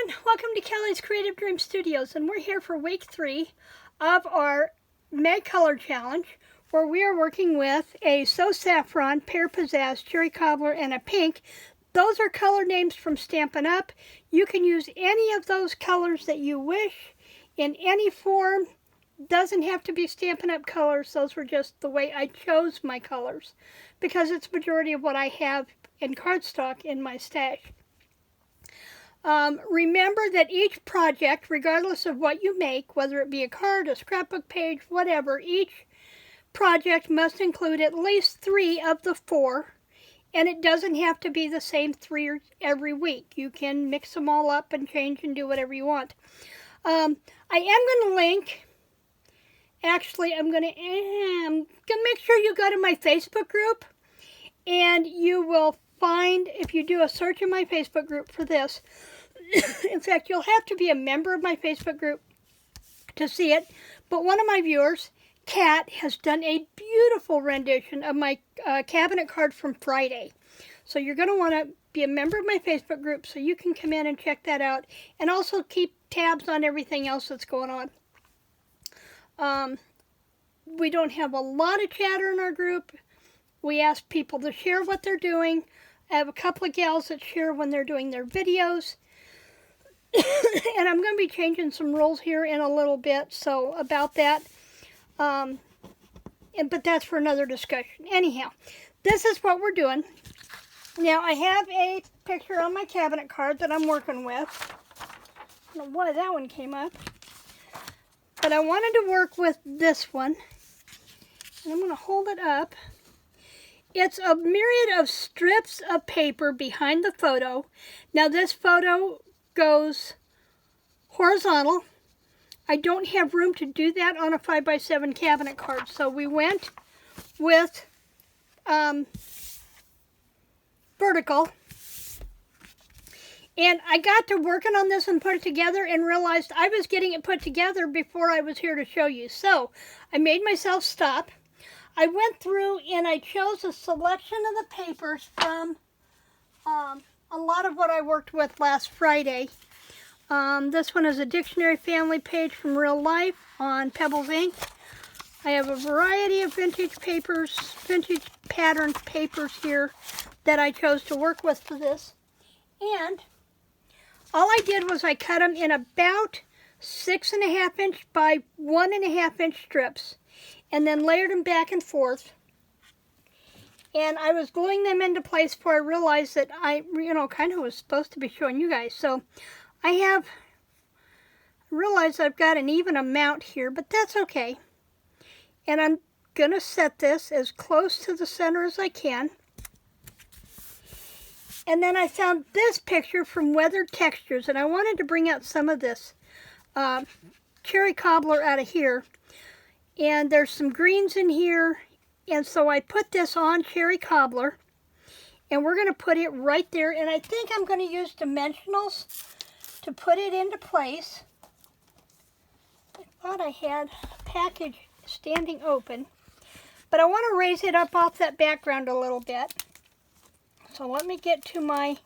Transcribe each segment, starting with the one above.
everyone, welcome to Kelly's Creative Dream Studios, and we're here for week 3 of our May Color Challenge, where we are working with a So Saffron, Pear Pizzazz, Cherry Cobbler, and a Pink. Those are color names from Stampin' Up. You can use any of those colors that you wish in any form. Doesn't have to be Stampin' Up colors. Those were just the way I chose my colors because it's majority of what I have in cardstock in my stash. Remember that each project, regardless of what you make, whether it be a card, a scrapbook page, whatever, each project must include at least 3 of the 4, and it doesn't have to be the same 3 every week. You can mix them all up and change and do whatever you want. I am going to link, actually I'm going to make sure you go to my Facebook group, and you will find, if you do a search in my Facebook group for this, in fact, you'll have to be a member of my Facebook group to see it, but one of my viewers, Kat, has done a beautiful rendition of my cabinet card from Friday. So you're going to want to be a member of my Facebook group so you can come in and check that out, and also keep tabs on everything else that's going on. We don't have a lot of chatter in our group. We ask people to share what they're doing. I have a couple of gals that share when they're doing their videos. And I'm going to be changing some rules here in a little bit, so about that. But that's for another discussion. Anyhow, this is what we're doing. Now, I have a picture on my cabinet card that I'm working with. I don't know why that one came up. But I wanted to work with this one. And I'm going to hold it up. It's a myriad of strips of paper behind the photo. Now this photo goes horizontal. I don't have room to do that on a 5x7 cabinet card, so we went with vertical. And I got to working on this and put it together and realized I was getting it put together before I was here to show you. So I made myself stop. I went through and I chose a selection of the papers from a lot of what I worked with last Friday. This one is a dictionary family page from Real Life on Pebbles ink. I have a variety of vintage papers, vintage patterned papers here that I chose to work with for this. And all I did was I cut them in about 6.5 inch by 1.5 inch strips, and then layered them back and forth. And I was gluing them into place before I realized that I, kind of was supposed to be showing you guys. So I realized I've got an even amount here, but that's okay. And I'm going to set this as close to the center as I can. And then I found this picture from Weathered Textures, and I wanted to bring out some of this Cherry Cobbler out of here. And there's some greens in here, and so I put this on Cherry Cobbler, and we're going to put it right there. And I think I'm going to use dimensionals to put it into place. I thought I had a package standing open, but I want to raise it up off that background a little bit. So let me get to my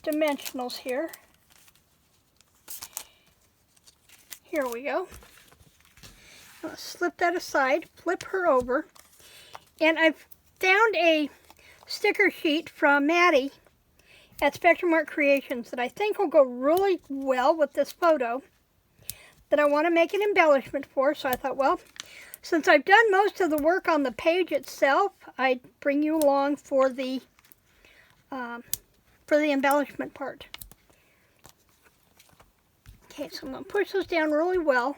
dimensionals here. Here we go. I'll slip that aside, flip her over, and I've found a sticker sheet from Maddie at Spectrum Art Creations that I think will go really well with this photo that I want to make an embellishment for. So I thought, well, since I've done most of the work on the page itself, I'd bring you along for the embellishment part. Okay, so I'm going to push those down really well.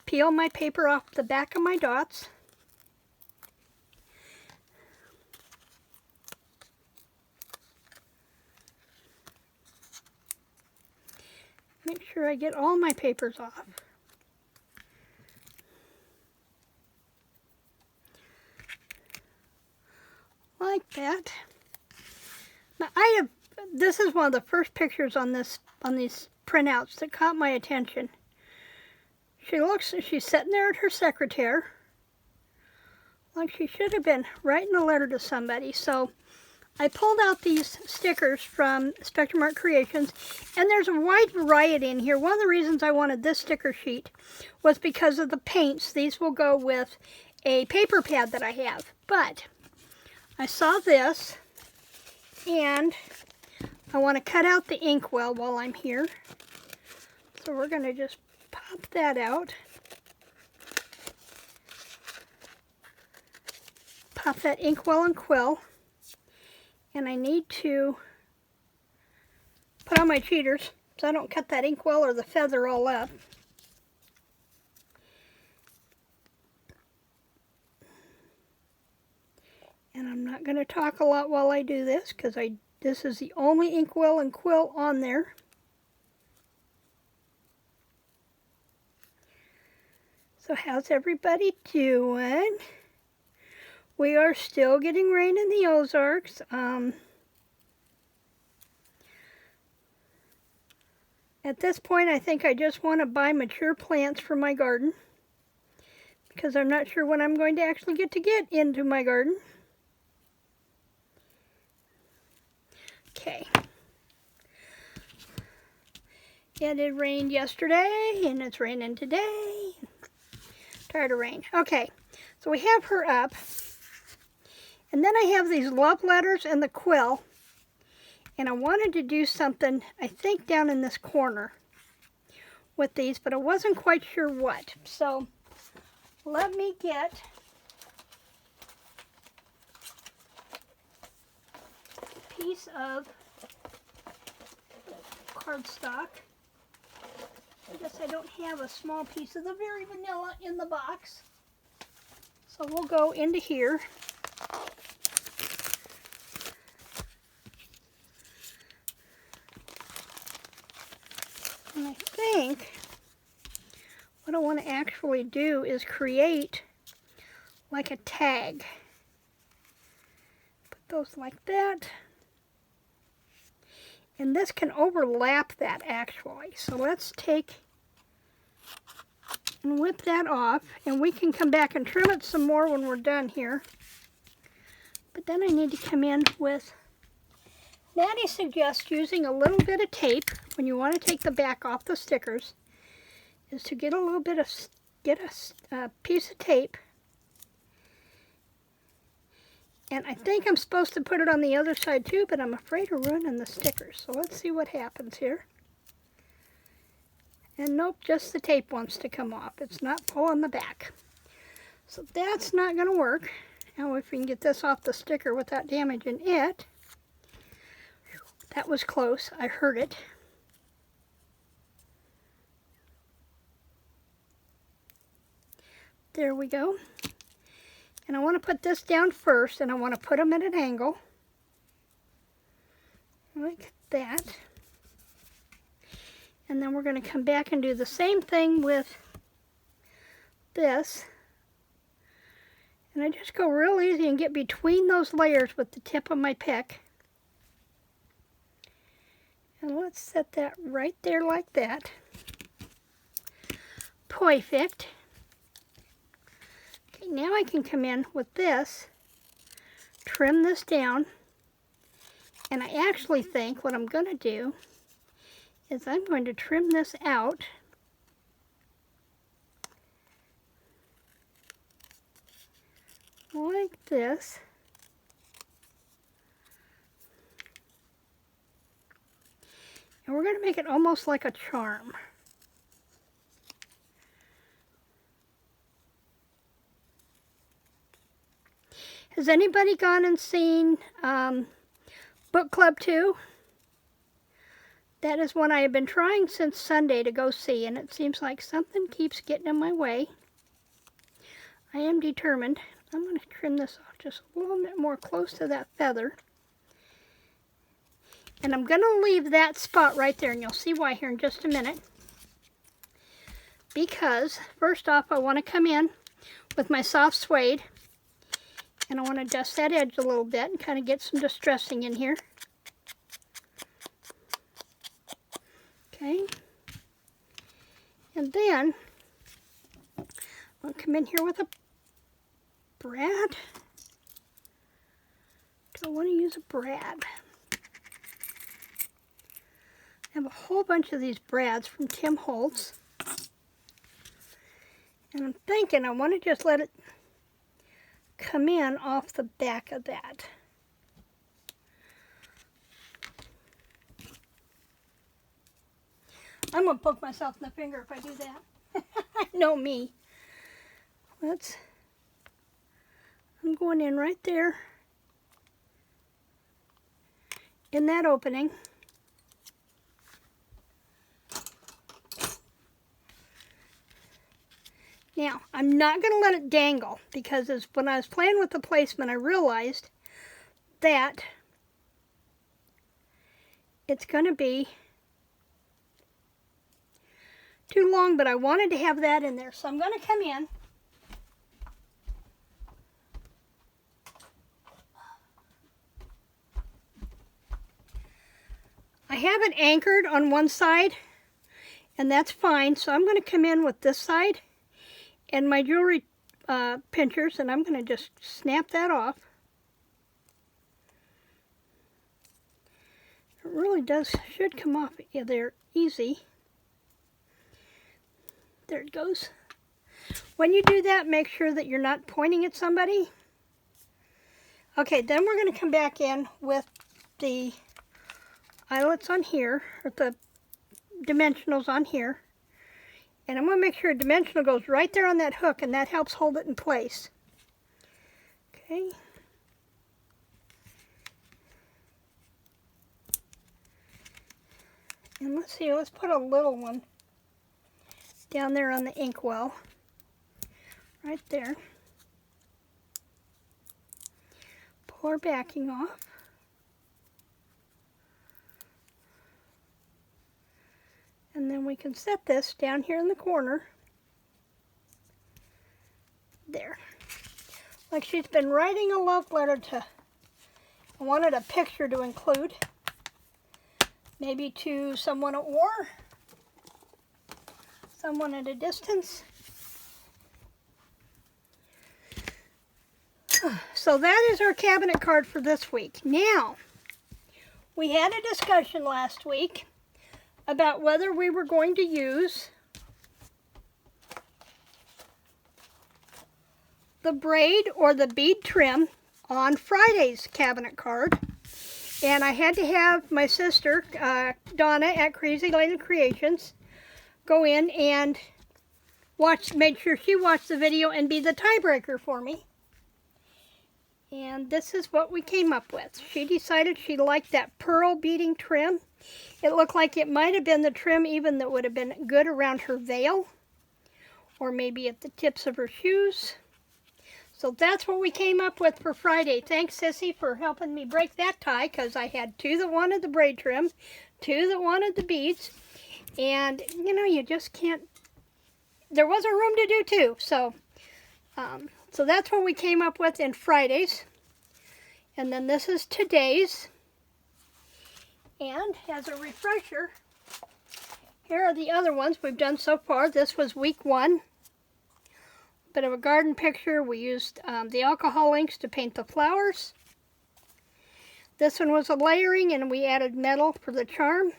Peel my paper off the back of my dots. Make sure I get all my papers off. Like that. Now this is one of the first pictures on these printouts that caught my attention. She's sitting there at her secretary, like she should have been writing a letter to somebody. So I pulled out these stickers from Spectrum Art Creations, and there's a wide variety in here. One of the reasons I wanted this sticker sheet was because of the paints. These will go with a paper pad that I have. But I saw this, and I want to cut out the inkwell while I'm here. So we're going to just pop that out. Pop that inkwell and quill. And I need to put on my cheaters so I don't cut that inkwell or the feather all up. And I'm not going to talk a lot while I do this because this is the only inkwell and quill on there. So how's everybody doing? We are still getting rain in the Ozarks. At this point, I think I just want to buy mature plants for my garden because I'm not sure when I'm going to actually get into my garden. Okay. It rained yesterday, and it's raining today. Tired of rain. Okay, so we have her up. And then I have these love letters and the quill. And I wanted to do something, I think, down in this corner with these, but I wasn't quite sure what. So let me get a piece of cardstock. I guess I don't have a small piece of the Very Vanilla in the box. So we'll go into here. And I think what I want to actually do is create like a tag. Put those like that. And this can overlap that actually. So let's take and whip that off. And we can come back and trim it some more when we're done here. But then I need to come in with, Maddie suggests using a little bit of tape when you want to take the back off the stickers, is to get a little bit of, a piece of tape. And I think I'm supposed to put it on the other side too, but I'm afraid of ruining the stickers. So let's see what happens here. And nope, just the tape wants to come off. It's not pulling the back. So that's not going to work. Now if we can get this off the sticker without damaging it. That was close. I heard it. There we go. And I want to put this down first, and I want to put them at an angle. Like that. And then we're going to come back and do the same thing with this. And I just go real easy and get between those layers with the tip of my pick. And let's set that right there like that. Perfect. Okay, now I can come in with this, trim this down, and I actually think what I'm going to do is I'm going to trim this out like this. And we're going to make it almost like a charm. Has anybody gone and seen Book Club 2? That is one I have been trying since Sunday to go see, and it seems like something keeps getting in my way. I am determined. I'm going to trim this off just a little bit more close to that feather. And I'm going to leave that spot right there, and you'll see why here in just a minute. Because, first off, I want to come in with my soft suede, and I want to dust that edge a little bit and kind of get some distressing in here. Okay. And then, I'll come in here with a brad to So I want to use a brad. I have a whole bunch of these brads from Tim Holtz. And I'm thinking I want to just let it come in off the back of that. I'm going to poke myself in the finger if I do that. I know me. I'm going in right there in that opening. Now, I'm not going to let it dangle because when I was playing with the placement, I realized that it's going to be too long, but I wanted to have that in there. So I'm going to come in. I have it anchored on one side, and that's fine. So I'm going to come in with this side and my jewelry pinchers, and I'm going to just snap that off. It really should come off. Yeah, they're easy. There it goes. When you do that, make sure that you're not pointing at somebody. Okay, then we're going to come back in with the eyelets on here, or the dimensionals on here. And I'm going to make sure a dimensional goes right there on that hook, and that helps hold it in place. Okay. And let's put a little one down there on the inkwell. Right there. Pull our backing off. And then we can set this down here in the corner. There. Like she's been writing a love letter to, I wanted a picture to include. Maybe to someone at war. Someone at a distance. So that is our cabinet card for this week. Now, we had a discussion last week about whether we were going to use the braid or the bead trim on Friday's cabinet card. And I had to have my sister, Donna at Crazy Lady Creations, go in and make sure she watched the video and be the tiebreaker for me. And this is what we came up with. She decided she liked that pearl beading trim. It looked like it might have been the trim even that would have been good around her veil, or maybe at the tips of her shoes. So that's what we came up with for Friday. Thanks, Sissy, for helping me break that tie, because I had two that wanted the braid trim, two that wanted the beads. And, you know, you just can't, there wasn't room to do two. So that's what we came up with in Friday's. And then this is today's. And as a refresher, here are the other ones we've done so far. This was week 1. Bit of a garden picture. We used the alcohol inks to paint the flowers. This one was a layering, and we added metal for the charm.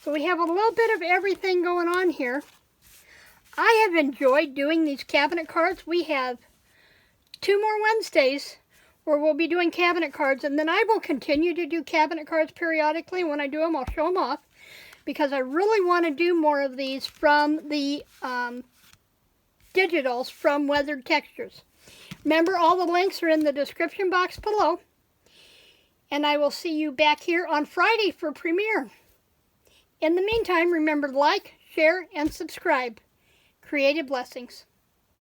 So we have a little bit of everything going on here. I have enjoyed doing these cabinet cards. We have 2 more Wednesdays where we'll be doing cabinet cards, and then I will continue to do cabinet cards periodically. When I do them, I'll show them off, because I really want to do more of these from the digitals from Weathered Textures. Remember, all the links are in the description box below. And I will see you back here on Friday for premiere. In the meantime, remember to like, share, and subscribe. Creative blessings.